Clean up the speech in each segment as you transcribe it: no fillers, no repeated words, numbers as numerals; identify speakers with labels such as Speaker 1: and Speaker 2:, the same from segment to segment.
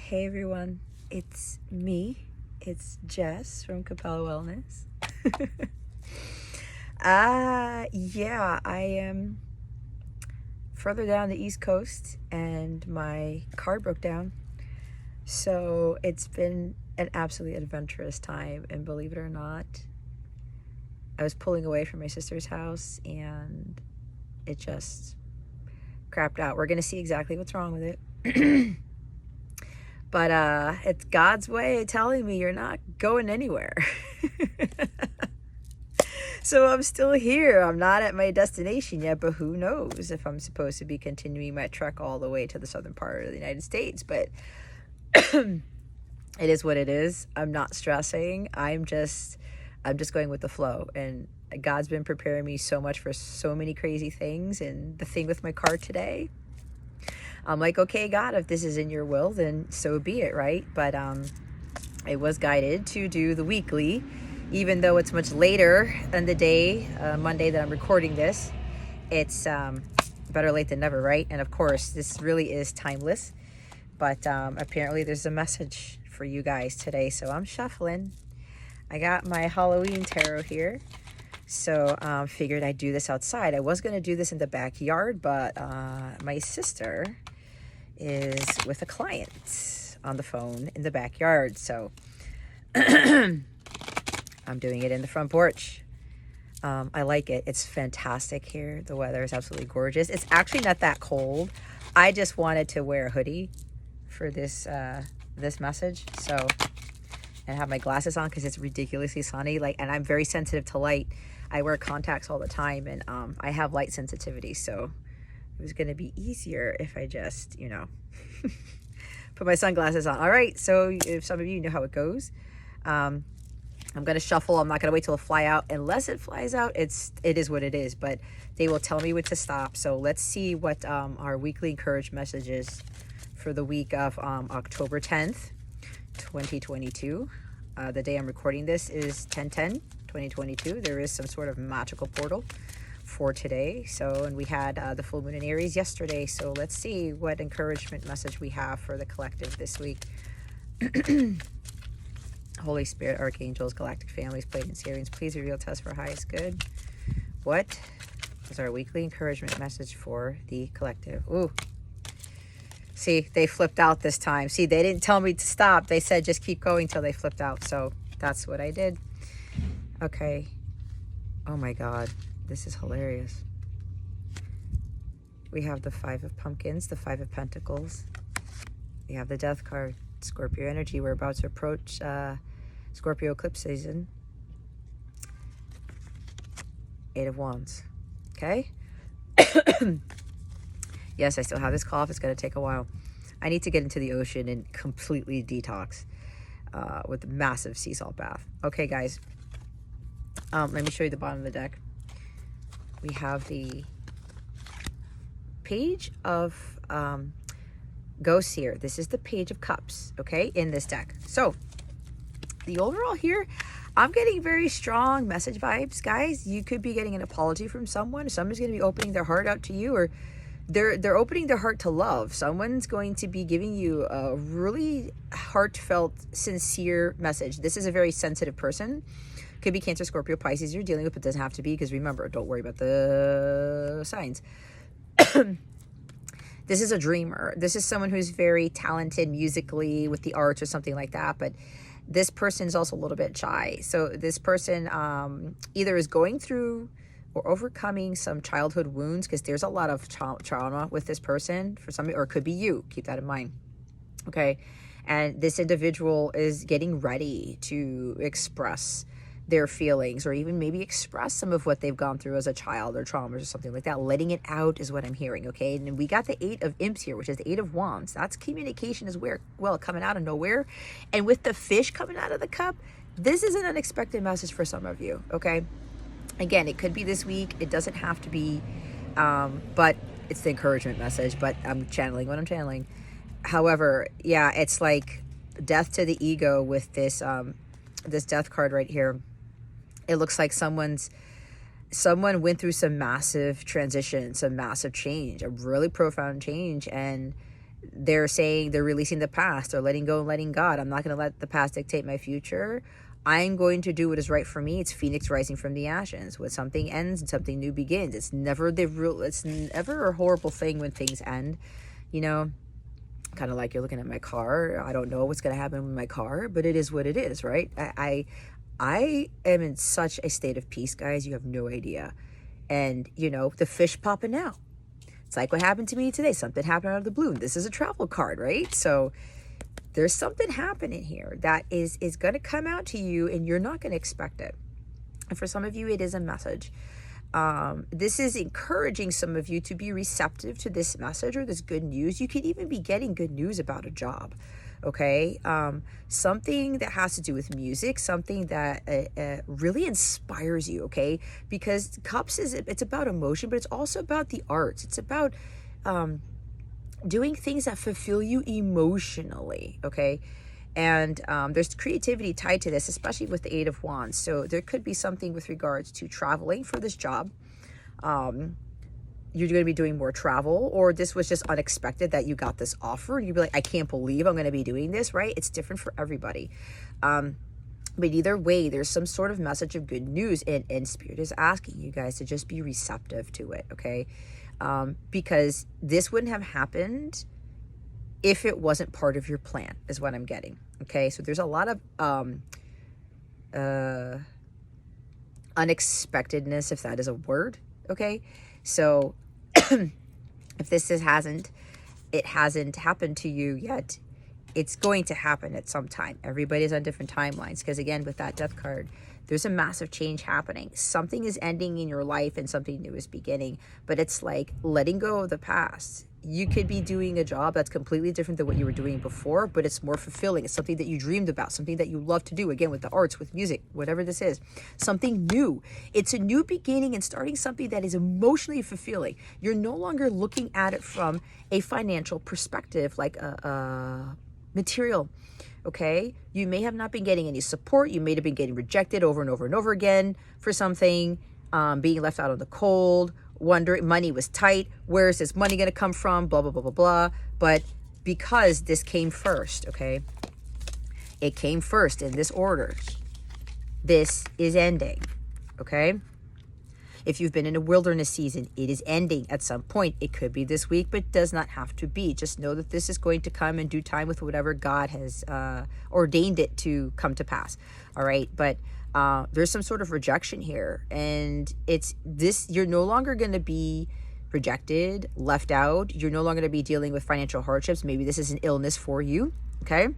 Speaker 1: Hey everyone, it's me. It's Jess from Capella Wellness. Yeah, I am further down the East Coast and my car broke down. So it's been an absolutely adventurous time, and believe it or not, I was pulling away from my sister's house and it just crapped out. We're gonna see exactly what's wrong with it. But it's God's way of telling me you're not going anywhere. So I'm still here. I'm not at my destination yet, but who knows if I'm supposed to be continuing my trek all the way to the southern part of the United States. But it is what it is. I'm not stressing. I'm just going with the flow. And God's been preparing me so much for so many crazy things. And the thing with my car today, I'm like, okay, God, if this is in your will, then so be it, right? But I was guided to do the weekly, even though it's much later in the day, Monday that I'm recording this. It's better late than never, right? And of course, this really is timeless. But apparently there's a message for you guys today. So I'm shuffling. I got my Halloween tarot here. So figured I'd do this outside. I was going to do this in the backyard, but my sister is with a client on the phone in the backyard. So I'm doing it in the front porch. I like it. It's fantastic here. The weather is absolutely gorgeous. It's actually not that cold. I just wanted to wear a hoodie for this this message. So, and have my glasses on because it's ridiculously sunny. And I'm very sensitive to light. I wear contacts all the time, and I have light sensitivity. So it was going to be easier if I just, put my sunglasses on. All right. So if some of you know how it goes, I'm going to shuffle. I'm not going to wait till it fly out. Unless it flies out, it is what it is. But they will tell me when to stop. So let's see what our weekly encouraged message is for the week of October 10th, 2022. The day I'm recording this is 10/10/2022. There is some sort of magical portal for today. So, and we had the full moon in Aries yesterday. So let's see what encouragement message we have for the collective this week. Holy Spirit, archangels, galactic families, Pleiadians, please reveal to us for highest good. What is our weekly encouragement message for the collective? Ooh. See, they flipped out this time. See, they didn't tell me to stop. They said just keep going till they flipped out. So that's what I did. Okay. Oh my God. This is hilarious. We have the Five of Pumpkins, the Five of Pentacles. We have the Death card, Scorpio energy. We're about to approach Scorpio eclipse season. Eight of Wands. Okay? Yes, I still have this cough. It's going to take a while. I need to get into the ocean and completely detox with a massive sea salt bath. Okay, guys. Let me show you the bottom of the deck. We have the Page of Ghosts here. This is the Page of Cups, okay, in this deck. So, the overall here, I'm getting very strong message vibes, guys. You could be getting an apology from someone. Someone's going to be opening their heart out to you, or they're opening their heart to love. Someone's going to be giving you a really heartfelt, sincere message. This is a very sensitive person. Could be Cancer, Scorpio, Pisces you're dealing with, but doesn't have to be, because remember, don't worry about the signs. This is a dreamer. This is someone who's very talented musically with the arts or something like that, but this person is also a little bit shy. So this person either is going through or overcoming some childhood wounds, because there's a lot of trauma with this person for some, or it could be you. Keep that in mind. Okay. And this individual is getting ready to express their feelings, or even maybe express some of what they've gone through as a child, or traumas or something like that. Letting it out is what I'm hearing, okay? And we got the Eight of Imps here, which is the Eight of Wands. That's communication is coming out of nowhere. And with the fish coming out of the cup, this is an unexpected message for some of you, okay? Again, it could be this week. It doesn't have to be, but it's the encouragement message, but I'm channeling what I'm channeling. However, yeah, it's like death to the ego with this, this Death card right here. It looks like someone went through some massive transition, some massive change, a really profound change, and They're saying they're releasing the past. They're letting go and letting God. I'm not going to let the past dictate my future. I'm going to do what is right for me. It's Phoenix rising from the ashes. When something ends and something new begins. It's never a horrible thing when things end. You know, kind of like you're looking at my car. I don't know what's going to happen with my car, but it is what it is, right? I am in such a state of peace, guys. You have no idea. And, you know, the fish popping out. It's like what happened to me today. Something happened out of the blue. This is a travel card, right? So there's something happening here that is going to come out to you, and you're not going to expect it. And for some of you, it is a message. This is encouraging some of you to be receptive to this message or this good news. You could even be getting good news about a job. Okay, something that has to do with music, something that really inspires you. Okay, because Cups it's about emotion, but it's also about the arts. It's about doing things that fulfill you emotionally. Okay, and there's creativity tied to this, especially with the Eight of Wands. So there could be something with regards to traveling for this job. You're going to be doing more travel, or this was just unexpected that you got this offer. You'd be like, I can't believe I'm going to be doing this, right? It's different for everybody. But either way, there's some sort of message of good news, and Spirit is asking you guys to just be receptive to it, okay? Because this wouldn't have happened if it wasn't part of your plan, is what I'm getting, okay? So there's a lot of unexpectedness, if that is a word, okay? So if this hasn't happened to you yet, it's going to happen at some time. Everybody's on different timelines, because again, with that Death card, there's a massive change happening. Something is ending in your life and something new is beginning, but it's like letting go of the past. You could be doing a job that's completely different than what you were doing before, but it's more fulfilling. It's something that you dreamed about, something that you love to do, again, with the arts, with music, whatever this is, something new. It's a new beginning and starting something that is emotionally fulfilling. You're no longer looking at it from a financial perspective, like a material. Okay, you may have not been getting any support. You may have been getting rejected over and over and over again for something, being left out in the cold, wondering, money was tight. Where is this money going to come from? Blah, blah, blah, blah, blah. But because this came first, okay, it came first in this order. This is ending, okay? If you've been in a wilderness season, it is ending at some point. It could be this week, but does not have to be. Just know that this is going to come in due time with whatever God has ordained it to come to pass. All right. But there's some sort of rejection here. And it's this, you're no longer going to be rejected, left out. You're no longer going to be dealing with financial hardships. Maybe this is an illness for you. Okay.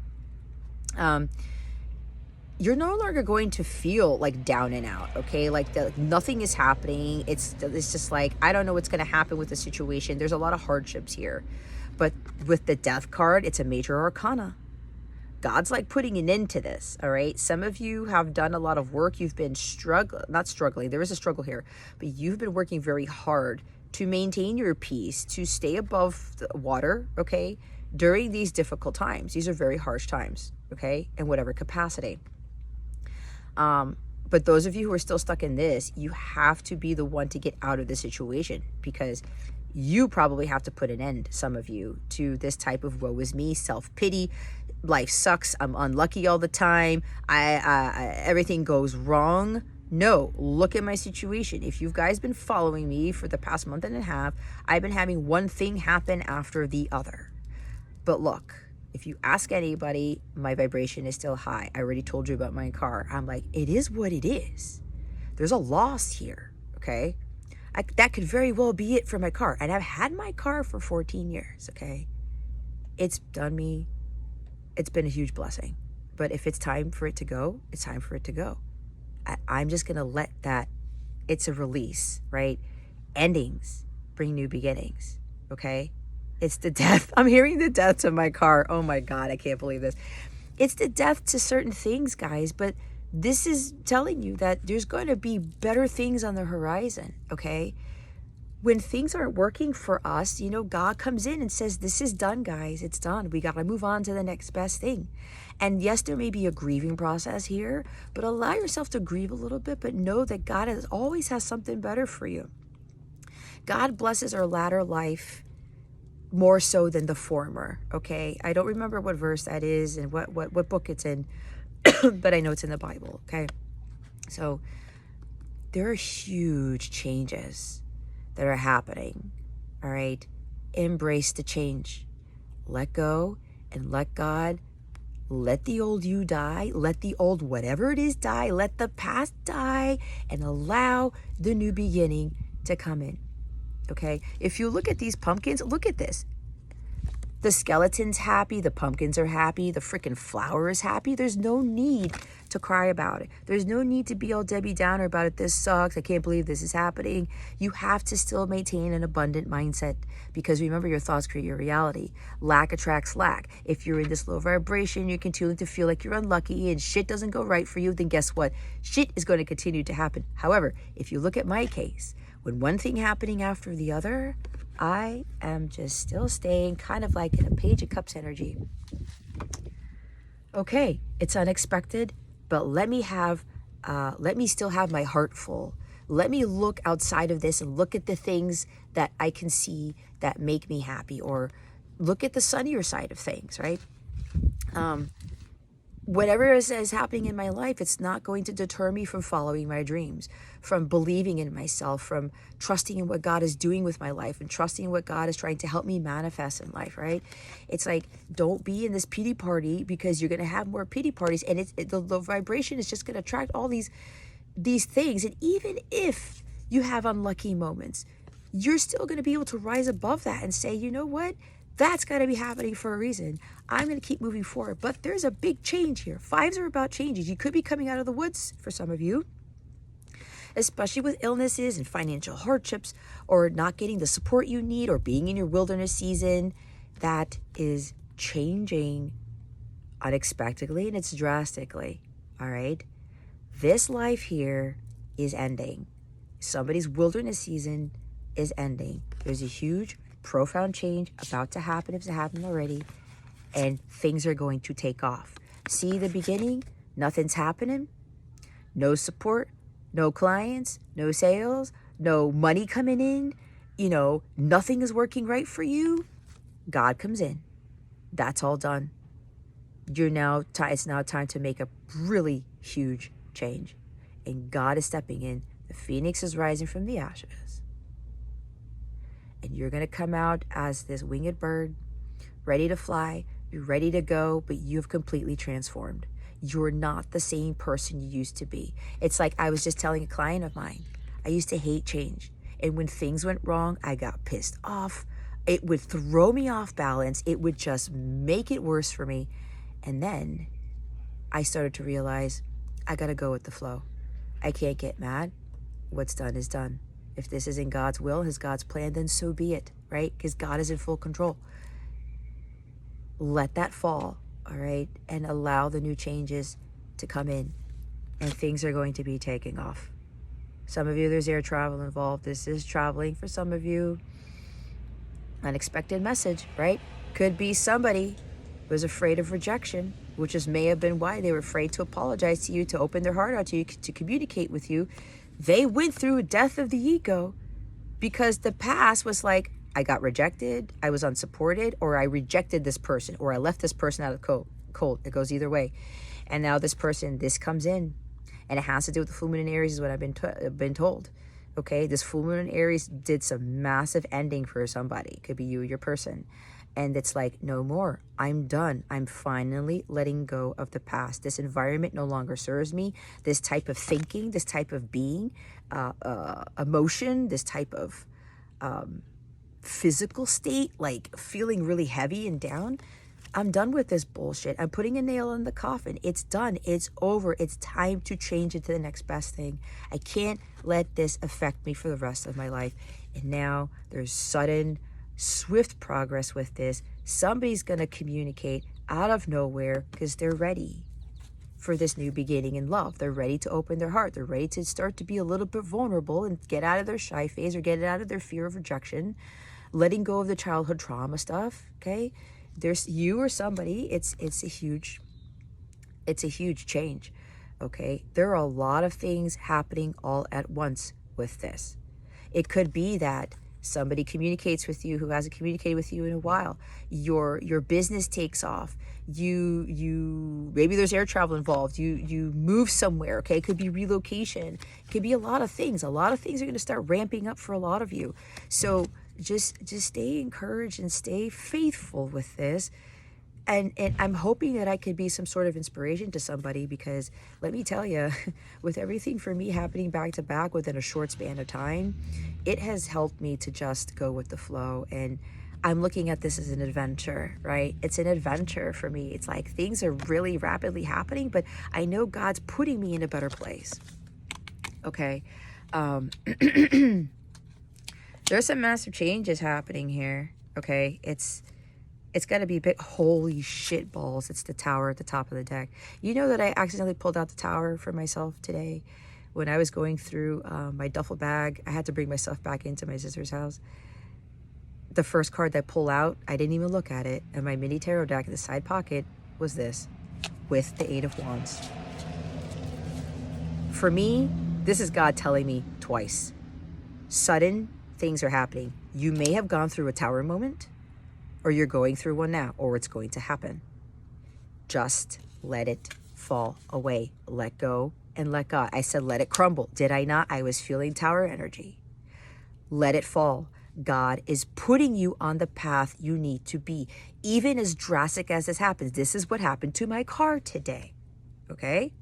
Speaker 1: You're no longer going to feel like down and out, okay? Like nothing is happening. It's just like, I don't know what's going to happen with the situation. There's a lot of hardships here. But with the Death card, it's a major arcana. God's like putting an end to this, all right? Some of you have done a lot of work. You've been not struggling. There is a struggle here. But you've been working very hard to maintain your peace, to stay above the water, okay? During these difficult times. These are very harsh times, okay? In whatever capacity. But those of you who are still stuck in this, you have to be the one to get out of the situation, because you probably have to put an end, some of you, to this type of woe is me, self-pity. Life sucks. I'm unlucky all the time. Everything goes wrong. No, look at my situation. If you guys been following me for the past month and a half, I've been having one thing happen after the other. But look, if you ask anybody, my vibration is still high. I already told you about my car. I'm like, it is what it is. There's a loss here, okay? That could very well be it for my car. And I've had my car for 14 years, okay? It's done me. It's been a huge blessing. But if it's time for it to go, it's time for it to go. I'm just going to let that, it's a release, right? Endings bring new beginnings, okay? It's the death. I'm hearing the death to my car. Oh my God, I can't believe this. It's the death to certain things, guys, but this is telling you that there's going to be better things on the horizon, okay? When things aren't working for us, you know, God comes in and says, this is done, guys. It's done. We got to move on to the next best thing. And yes, there may be a grieving process here, but allow yourself to grieve a little bit, but know that God always has something better for you. God blesses our latter life more so than the former. Okay, I don't remember what verse that is and what book it's in, but I know it's in the Bible. Okay, so there are huge changes that are happening. All right, embrace the change, let go and let God. Let the old you die, let the old whatever it is die, let the past die, and allow the new beginning to come in. Okay, if you look at these pumpkins, look at this. The skeleton's happy, the pumpkins are happy, the freaking flower is happy. There's no need to cry about it. There's no need to be all Debbie Downer about it. This sucks. I can't believe this is happening. You have to still maintain an abundant mindset, because remember, your thoughts create your reality. Lack attracts lack. If you're in this low vibration, you're continuing to feel like you're unlucky and shit doesn't go right for you, then guess what? Shit is going to continue to happen. However, if you look at my case, when one thing happening after the other, I am just still staying kind of like in a Page of Cups energy. Okay, it's unexpected, but let me still have my heart full. Let me look outside of this and look at the things that I can see that make me happy, or look at the sunnier side of things, right? Whatever is happening in my life, it's not going to deter me from following my dreams, from believing in myself, from trusting in what God is doing with my life, and trusting in what God is trying to help me manifest in life, right? It's like, don't be in this pity party, because you're going to have more pity parties, and the vibration is just going to attract all these things. And even if you have unlucky moments, you're still going to be able to rise above that and say, you know what? That's got to be happening for a reason. I'm going to keep moving forward. But there's a big change here. Fives are about changes. You could be coming out of the woods for some of you, especially with illnesses and financial hardships, or not getting the support you need, or being in your wilderness season. That is changing unexpectedly, and it's drastically. All right. This life here is ending. Somebody's wilderness season is ending. There's a huge, profound change about to happen, if it's happened already, and things are going to take off. See the beginning? Nothing's happening. No support, no clients, no sales, no money coming in. Nothing is working right for you. God comes in. That's all done. It's now time to make a really huge change. And God is stepping in. The phoenix is rising from the ashes. And you're going to come out as this winged bird, ready to fly, you're ready to go, but you've completely transformed. You're not the same person you used to be. It's like I was just telling a client of mine, I used to hate change. And when things went wrong, I got pissed off. It would throw me off balance. It would just make it worse for me. And then I started to realize I got to go with the flow. I can't get mad. What's done is done. If this is in God's will, His God's plan, then so be it, right? Because God is in full control. Let that fall, all right? And allow the new changes to come in. And things are going to be taking off. Some of you, there's air travel involved. This is traveling. For some of you, unexpected message, right? Could be somebody was afraid of rejection, which may have been why they were afraid to apologize to you, to open their heart out to you, to communicate with you. They went through a death of the ego because the past was like, I got rejected, I was unsupported, or I rejected this person, or I left this person out of the cold. It goes either way. And now this comes in, and it has to do with the full moon in Aries, is what I've been told. Okay, this full moon in Aries did some massive ending for somebody. It could be you or your person. And it's like, no more. I'm done. I'm finally letting go of the past. This environment no longer serves me. This type of thinking, this type of being, emotion, this type of physical state, like feeling really heavy and down. I'm done with this bullshit. I'm putting a nail in the coffin. It's done. It's over. It's time to change it to the next best thing. I can't let this affect me for the rest of my life. And now there's sudden, swift progress with this. Somebody's going to communicate out of nowhere because they're ready for this new beginning in love. They're ready to open their heart. They're ready to start to be a little bit vulnerable and get out of their shy phase, or get out of their fear of rejection, letting go of the childhood trauma stuff. Okay, there's you or somebody. It's a huge change. Okay, there are a lot of things happening all at once with this. It could be that Somebody communicates with you who hasn't communicated with you in a while. Your business takes off. You maybe there's air travel involved. You move somewhere, okay? It could be relocation. It could be a lot of things. A lot of things are going to start ramping up for a lot of you. So just stay encouraged and stay faithful with this. And I'm hoping that I could be some sort of inspiration to somebody, because let me tell you, with everything for me happening back to back within a short span of time, it has helped me to just go with the flow. And I'm looking at this as an adventure, right? It's an adventure for me. It's like things are really rapidly happening, but I know God's putting me in a better place. Okay. There's some massive changes happening here. Okay. It's got to be big. Holy shit balls. It's the tower at the top of the deck. You know that I accidentally pulled out the tower for myself today when I was going through my duffel bag. I had to bring myself back into my sister's house. The first card that I pulled out, I didn't even look at it. And my mini tarot deck in the side pocket was this, with the 8 of Wands. For me, this is God telling me twice. Sudden things are happening. You may have gone through a tower moment, or you're going through one now, or it's going to happen. Just let it fall away. Let go and let God. I said let it crumble. Did I not? I was feeling tower energy. Let it fall. God is putting you on the path you need to be. Even as drastic as this happens. This is what happened to my car today. Okay?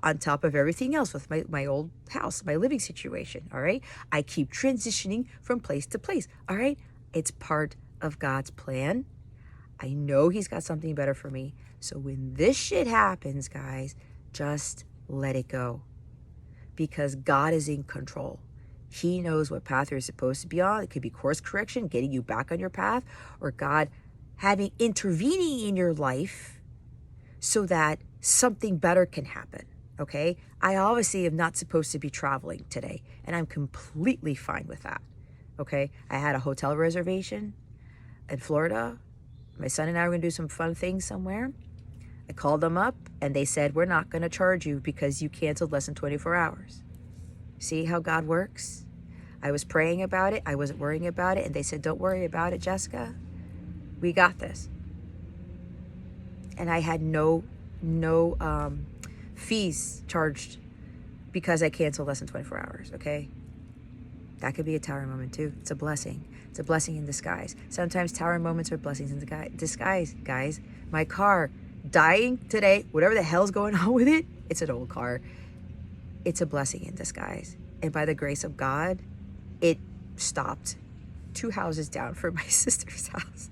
Speaker 1: On top of everything else with my old house, my living situation. All right? I keep transitioning from place to place. All right? It's part of God's plan. I know he's got something better for me. So when this shit happens, guys, just let it go. Because God is in control. He knows what path you're supposed to be on. It could be course correction, getting you back on your path, or God intervening in your life so that something better can happen. Okay? I obviously am not supposed to be traveling today, and I'm completely fine with that. Okay? I had a hotel reservation in Florida. My son and I were going to do some fun things somewhere. I called them up and they said, we're not going to charge you because you canceled less than 24 hours. See how God works? I was praying about it. I wasn't worrying about it. And they said, don't worry about it, Jessica. We got this. And I had no fees charged because I canceled less than 24 hours. Okay? That could be a tower moment too. It's a blessing. It's a blessing in disguise. Sometimes tower moments are blessings in disguise, guys. My car dying today, whatever the hell's going on with it, it's an old car. It's a blessing in disguise. And by the grace of God, it stopped 2 houses down from my sister's house.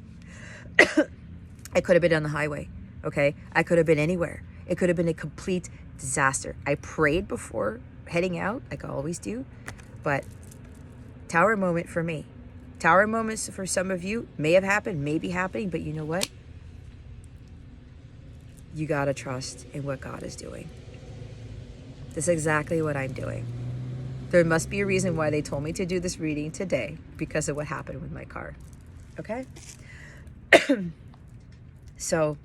Speaker 1: I could have been on the highway, okay? I could have been anywhere. It could have been a complete disaster. I prayed before heading out, like I always do, but tower moment for me. Tower moments for some of you may have happened, may be happening, but you know what? You gotta trust in what God is doing. This is exactly what I'm doing. There must be a reason why they told me to do this reading today, because of what happened with my car. Okay? So,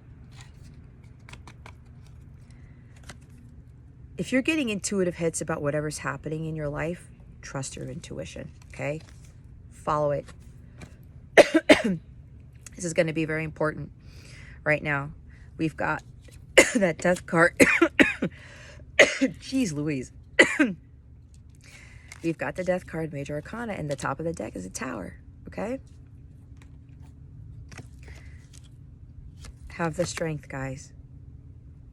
Speaker 1: if you're getting intuitive hits about whatever's happening in your life, trust your intuition, okay? Follow it. This is going to be very important right now. We've got that death card. Jeez Louise. We've got the death card, Major Arcana, and the top of the deck is a tower, okay? Have the strength, guys.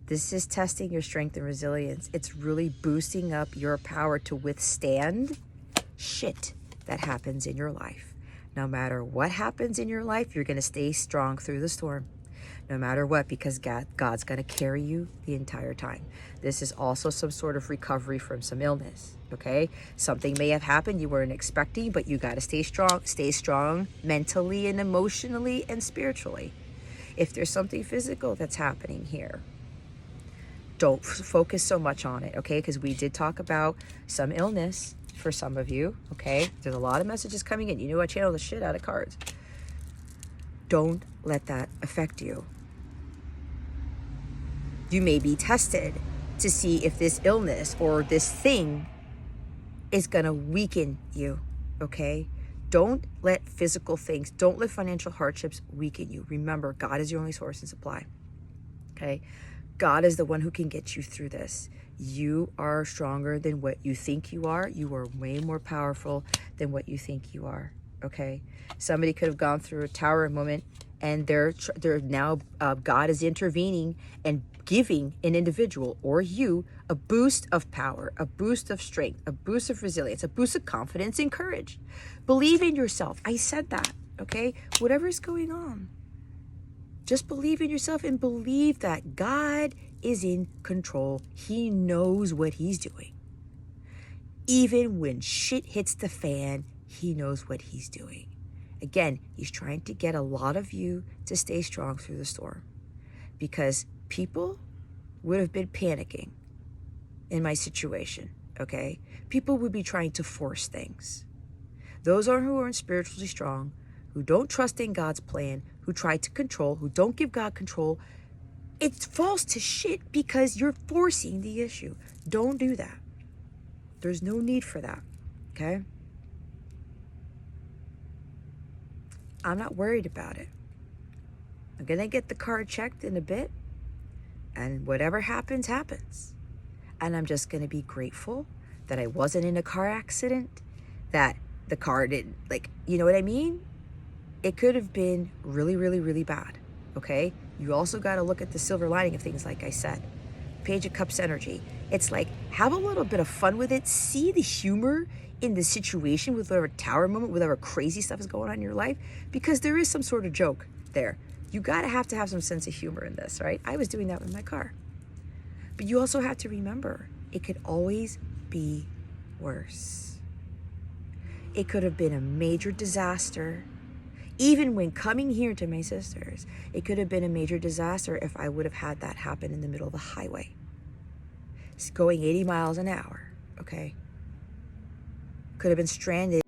Speaker 1: This is testing your strength and resilience. It's really boosting up your power to withstand shit that happens in your life. No matter what happens in your life, you're going to stay strong through the storm. No matter what, because God's going to carry you the entire time. This is also some sort of recovery from some illness, okay? Something may have happened you weren't expecting, but you got to stay strong. Stay strong mentally and emotionally and spiritually. If there's something physical that's happening here, don't focus so much on it, okay? Because we did talk about some illness for some of you, okay? There's a lot of messages coming in. You know I channel the shit out of cards. Don't let that affect you. You may be tested to see if this illness or this thing is going to weaken you, okay? Don't let physical things, don't let financial hardships weaken you. Remember, God is your only source and supply. Okay? God is the one who can get you through this. You are stronger than what you think you are. You are way more powerful than what you think you are. Okay? Somebody could have gone through a tower moment, and they're now God is intervening and giving an individual or you a boost of power, a boost of strength, a boost of resilience, a boost of confidence and courage. Believe in yourself. I said that. Okay? Whatever's going on, just believe in yourself and believe that God is in control. He knows what he's doing. Even when shit hits the fan, he knows what he's doing. Again, he's trying to get a lot of you to stay strong through the storm, because people would have been panicking in my situation, okay? People would be trying to force things. Those who aren't spiritually strong, who don't trust in God's plan, who try to control, who don't give God control, it falls to shit because you're forcing the issue. Don't do that. There's no need for that, okay? I'm not worried about it. I'm going to get the car checked in a bit, and whatever happens, happens. And I'm just going to be grateful that I wasn't in a car accident, that the car didn't, like, you know what I mean? It could have been really, really, really bad, okay? You also got to look at the silver lining of things, like I said. Page of Cups energy. It's like, have a little bit of fun with it. See the humor in the situation with whatever tower moment, whatever crazy stuff is going on in your life, because there is some sort of joke there. You got to have some sense of humor in this, right? I was doing that with my car. But you also have to remember, it could always be worse. It could have been a major disaster. Even when coming here to my sister's, it could have been a major disaster if I would have had that happen in the middle of the highway. It's going 80 miles an hour, okay? Could have been stranded